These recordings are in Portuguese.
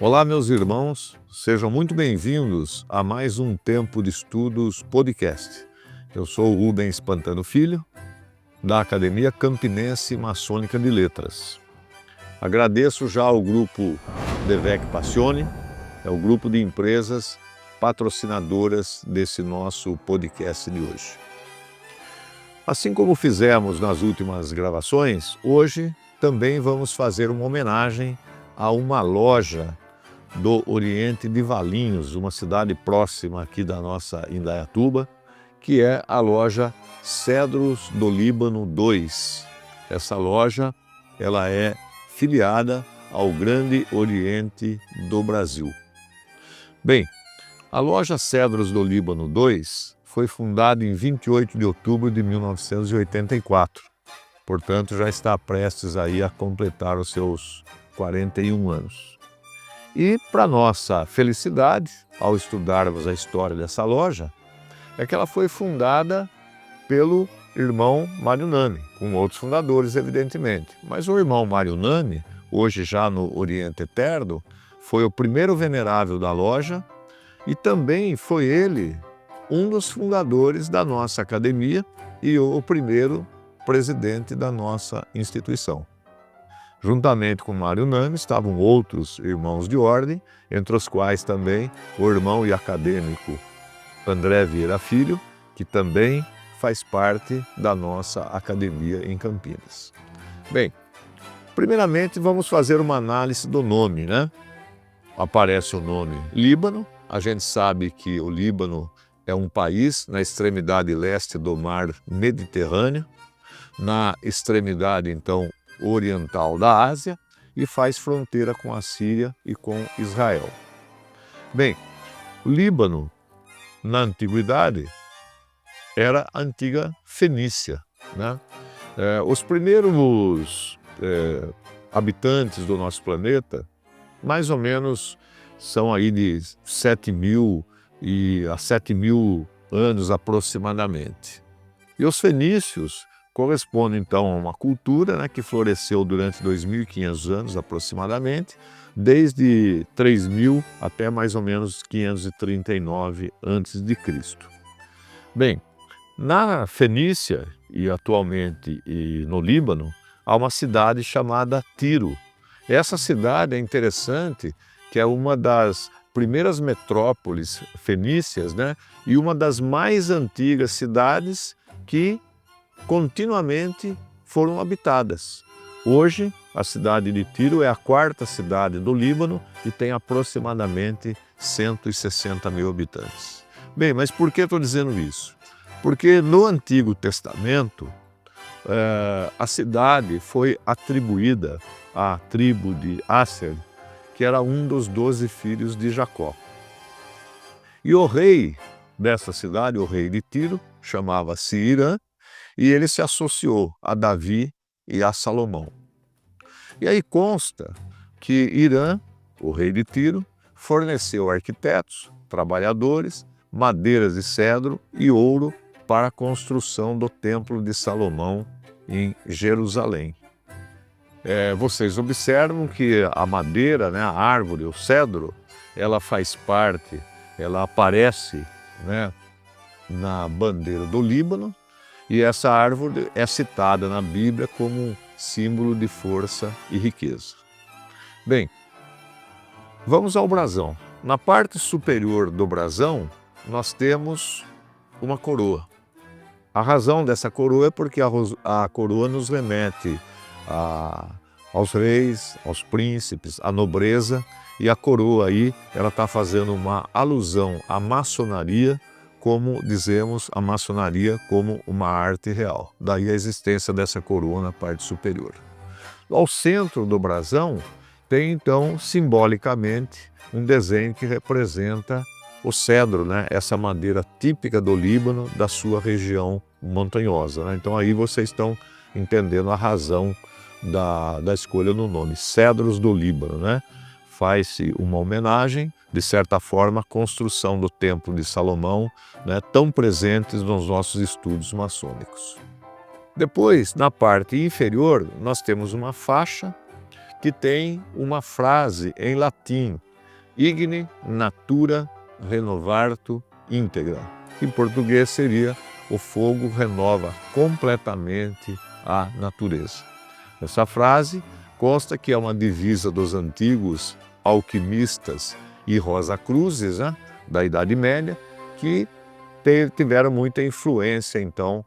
Olá, meus irmãos, sejam muito bem-vindos a mais um Tempo de Estudos podcast. Eu sou o Rubens Pantano Filho, da Academia Campinense Maçônica de Letras. Agradeço já ao grupo Devec Passione, é o grupo de empresas patrocinadoras desse nosso podcast de hoje. Assim como fizemos nas últimas gravações, hoje também vamos fazer uma homenagem a uma loja do Oriente de Valinhos, uma cidade próxima aqui da nossa Indaiatuba, que é a loja Cedros do Líbano 2. Essa loja ela é filiada ao Grande Oriente do Brasil. Bem, a loja Cedros do Líbano 2 foi fundada em 28 de outubro de 1984. Portanto, já está prestes aí a completar os seus 41 anos. E, para nossa felicidade, ao estudarmos a história dessa loja, é que ela foi fundada pelo irmão Mário Nami, com outros fundadores, evidentemente. Mas o irmão Mário Nami, hoje já no Oriente Eterno, foi o primeiro venerável da loja e também foi ele um dos fundadores da nossa academia e o primeiro presidente da nossa instituição. Juntamente com Mário Nami estavam outros irmãos de ordem, entre os quais também o irmão e acadêmico André Vieira Filho, que também faz parte da nossa academia em Campinas. Bem, primeiramente vamos fazer uma análise do nome, né? Aparece o nome Líbano, a gente sabe que o Líbano é um país na extremidade leste do mar Mediterrâneo, na extremidade, então, oriental da Ásia e faz fronteira com a Síria e com Israel. Bem, o Líbano, na antiguidade, era a antiga Fenícia, né? Os primeiros habitantes do nosso planeta, mais ou menos, são aí de 7.000 a 7.000 anos aproximadamente. E os fenícios corresponde, então, a uma cultura, né, que floresceu durante 2.500 anos, aproximadamente, desde 3.000 até mais ou menos 539 a.C. Bem, na Fenícia e atualmente no Líbano, há uma cidade chamada Tiro. Essa cidade é interessante, que é uma das primeiras metrópoles fenícias, né, e uma das mais antigas cidades que continuamente foram habitadas. Hoje, a cidade de Tiro é a quarta cidade do Líbano e tem aproximadamente 160.000 habitantes. Bem, mas por que estou dizendo isso? Porque no Antigo Testamento, a cidade foi atribuída à tribo de Asser, que era um dos 12 filhos de Jacó. E o rei dessa cidade, o rei de Tiro, chamava-se Irã, e ele se associou a Davi e a Salomão. E aí consta que Irã, o rei de Tiro, forneceu arquitetos, trabalhadores, madeiras de cedro e ouro para a construção do Templo de Salomão em Jerusalém. Vocês observam que a madeira, né, a árvore, o cedro, ela faz parte, ela aparece, né, na bandeira do Líbano, e essa árvore é citada na Bíblia como símbolo de força e riqueza. Bem, vamos ao brasão. Na parte superior do brasão, nós temos uma coroa. A razão dessa coroa é porque a coroa nos remete aos reis, aos príncipes, à nobreza, e a coroa aí, ela está fazendo uma alusão à maçonaria, como dizemos, a maçonaria como uma arte real. Daí a existência dessa coroa na parte superior. Ao centro do brasão tem, então, simbolicamente, um desenho que representa o cedro, né? Essa madeira típica do Líbano, da sua região montanhosa, né? Então aí vocês estão entendendo a razão da escolha do nome, Cedros do Líbano, né? Faz-se uma homenagem, de certa forma, à construção do Templo de Salomão, né, tão presentes nos nossos estudos maçônicos. Depois, na parte inferior, nós temos uma faixa que tem uma frase em latim, Igni natura renovartur integra. Em português seria: o fogo renova completamente a natureza. Essa frase consta que é uma divisa dos antigos alquimistas e Rosacruzes, né, da Idade Média, que tiveram muita influência, então,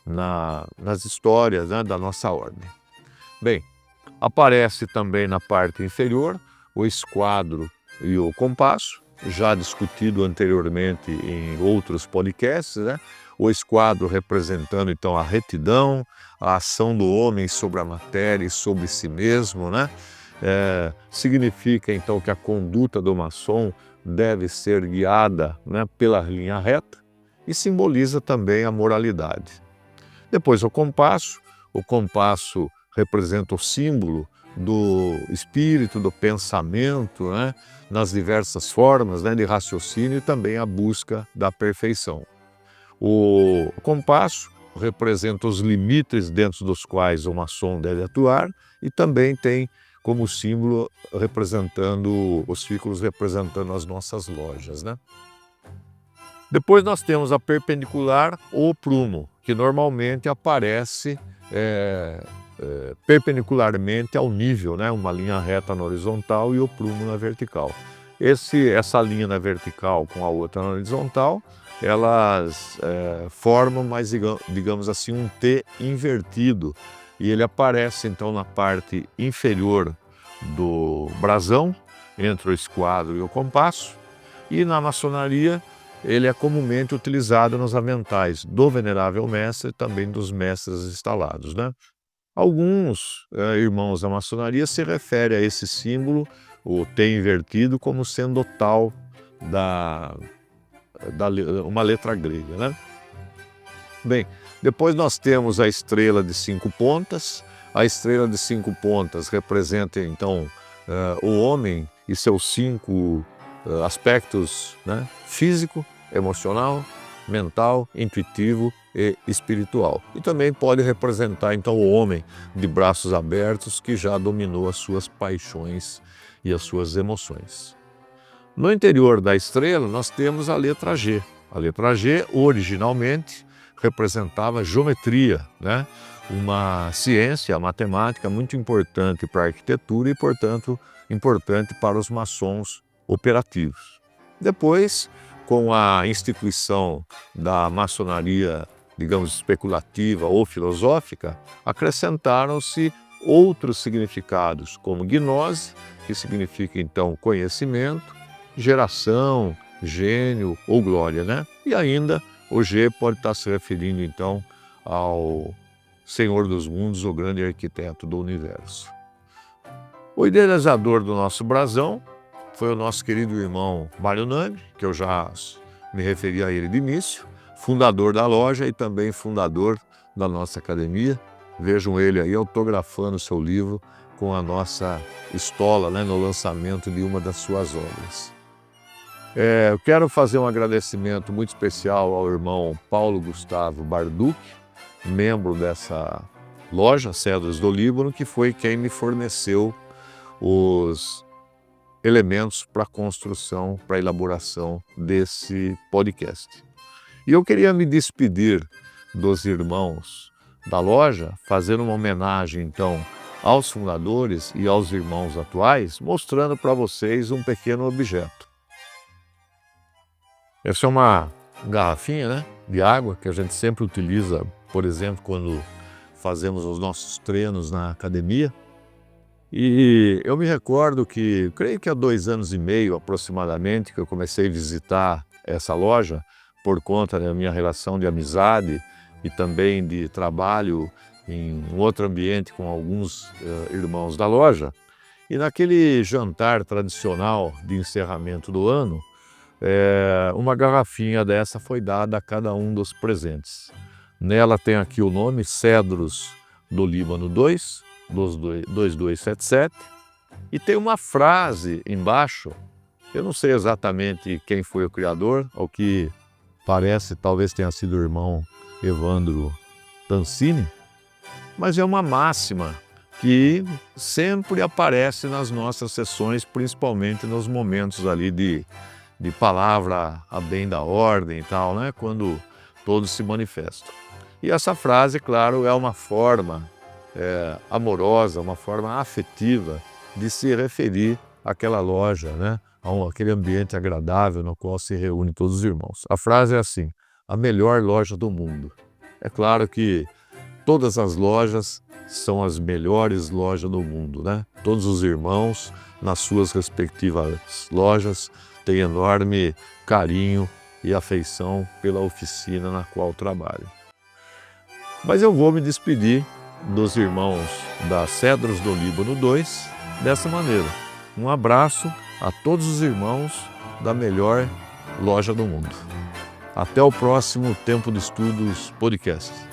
nas histórias, né, da nossa ordem. Bem, aparece também na parte inferior o esquadro e o compasso, já discutido anteriormente em outros podcasts, né? O esquadro representando, então, a retidão, a ação do homem sobre a matéria e sobre si mesmo, né? Significa, então, que a conduta do maçom deve ser guiada, né, pela linha reta e simboliza também a moralidade. Depois o compasso representa o símbolo do espírito, do pensamento, né, nas diversas formas, né, de raciocínio e também a busca da perfeição. O compasso representa os limites dentro dos quais o maçom deve atuar e também tem como símbolo representando os círculos, representando as nossas lojas, né? Depois nós temos a perpendicular ou prumo, que normalmente aparece perpendicularmente ao nível, né? Uma linha reta na horizontal e o prumo na vertical. Essa linha na vertical com a outra na horizontal, elas formam mais, digamos assim, um T invertido. E ele aparece, então, na parte inferior do brasão, entre o esquadro e o compasso. E na maçonaria, ele é comumente utilizado nos aventais do Venerável Mestre e também dos mestres instalados, né? Alguns irmãos da maçonaria se referem a esse símbolo, o T invertido, como sendo tal uma letra grega, né? Bem, depois nós temos a estrela de 5 pontas. A estrela de 5 pontas representa, então, o homem e seus 5 aspectos, né? Físico, emocional, mental, intuitivo e espiritual. E também pode representar, então, o homem de braços abertos que já dominou as suas paixões e as suas emoções. No interior da estrela, nós temos a letra G. A letra G, originalmente, representava geometria, né? Uma ciência, a matemática muito importante para a arquitetura e, portanto, importante para os maçons operativos. Depois, com a instituição da maçonaria, digamos, especulativa ou filosófica, acrescentaram-se outros significados, como gnose, que significa, então, conhecimento, geração, gênio ou glória, né? E ainda o G pode estar se referindo, então, ao Senhor dos Mundos, o grande arquiteto do universo. O idealizador do nosso brasão foi o nosso querido irmão Mário Nami, que eu já me referi a ele de início, fundador da loja e também fundador da nossa academia. Vejam ele aí autografando seu livro com a nossa estola, né, no lançamento de uma das suas obras. Eu quero fazer um agradecimento muito especial ao irmão Paulo Gustavo Barduc, membro dessa loja, Cedros do Líbano, que foi quem me forneceu os elementos para a construção, para a elaboração desse podcast. E eu queria me despedir dos irmãos da loja, fazendo uma homenagem, então, aos fundadores e aos irmãos atuais, mostrando para vocês um pequeno objeto. Essa é uma garrafinha, né, de água que a gente sempre utiliza, por exemplo, quando fazemos os nossos treinos na academia. E eu me recordo que, creio que há 2 anos e meio aproximadamente, que eu comecei a visitar essa loja por conta da minha relação de amizade e também de trabalho em um outro ambiente com alguns irmãos da loja. E naquele jantar tradicional de encerramento do ano, uma garrafinha dessa foi dada a cada um dos presentes. Nela tem aqui o nome Cedros do Líbano 2, 2277, e tem uma frase embaixo. Eu não sei exatamente quem foi o criador, ao que parece talvez tenha sido o irmão Evandro Tancini, mas é uma máxima que sempre aparece nas nossas sessões, principalmente nos momentos ali de palavra a bem da ordem e tal, né? Quando todos se manifestam. E essa frase, claro, é uma forma amorosa, uma forma afetiva de se referir àquela loja, né? Aquele ambiente agradável no qual se reúnem todos os irmãos. A frase é assim: a melhor loja do mundo. É claro que todas as lojas são as melhores lojas do mundo, né? Todos os irmãos, nas suas respectivas lojas, têm enorme carinho e afeição pela oficina na qual trabalham. Mas eu vou me despedir dos irmãos da Cedros do Líbano 2 dessa maneira. Um abraço a todos os irmãos da melhor loja do mundo. Até o próximo Tempo de Estudos Podcast.